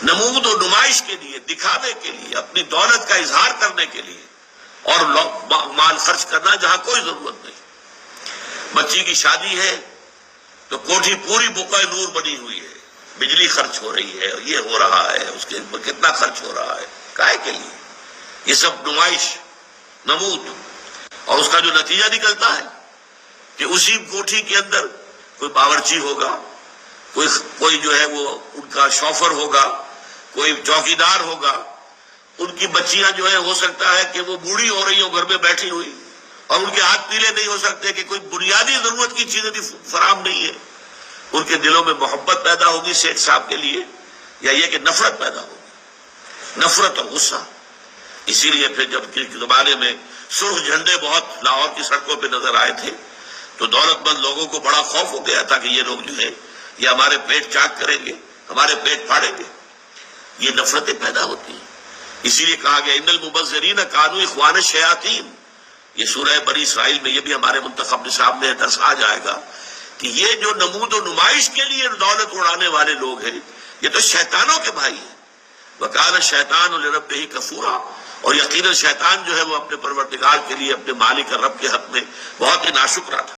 نمود و نمائش کے لیے، دکھاوے کے لیے، اپنی دولت کا اظہار کرنے کے لیے، اور مال خرچ کرنا جہاں کوئی ضرورت نہیں۔ بچی کی شادی ہے تو کوٹھی پوری بقعہ نور بنی ہوئی ہے، بجلی خرچ ہو رہی ہے، یہ ہو رہا ہے، اس کے اوپر کتنا خرچ ہو رہا ہے، کائے کے لیے؟ یہ سب نمائش، نمود، اور اس کا جو نتیجہ نکلتا ہے کہ اسی کوٹھی کے اندر کوئی باورچی ہوگا، کوئی جو ہے وہ ان کا شوفر ہوگا، کوئی چوکیدار ہوگا، ان کی بچیاں جو ہے ہو سکتا ہے کہ وہ بوڑھی ہو رہی ہوں گھر میں بیٹھی ہوئی، اور ان کے ہاتھ پیلے نہیں ہو سکتے کہ کوئی بنیادی ضرورت کی چیزیں بھی فراہم نہیں ہے۔ ان کے دلوں میں محبت پیدا ہوگی سیٹھ صاحب کے لیے، یا یہ کہ نفرت پیدا ہوگی، نفرت اور غصہ۔ اسی لیے پھر جب کے زمانے میں سرخ جھنڈے بہت لاہور کی سڑکوں پہ نظر آئے تھے تو دولت مند لوگوں کو بڑا خوف ہو گیا تھا کہ یہ لوگ جو ہے یہ ہمارے پیٹ چاک کریں گے، ہمارے پیٹ پھاڑیں گے۔ یہ نفرتیں پیدا ہوتی ہیں۔ اسی لیے کہا گیا ان المبذرین کانوا اخوان الشیاطین۔ یہ سورہ بنی اسرائیل میں یہ بھی ہمارے منتخب نصاب میں درس آ جائے گا کہ یہ جو نمود و نمائش کے لیے دولت اڑانے والے لوگ ہیں یہ تو شیطانوں کے بھائی ہیں۔ وَقَالَ الشَّيْطَانُ لِرَبِّهِ كَفُورًا، اور یقیناً شیطان جو ہے وہ اپنے پروردگار کے لیے، اپنے مالک اور رب کے حق میں بہت ہی ناشکرا تھا۔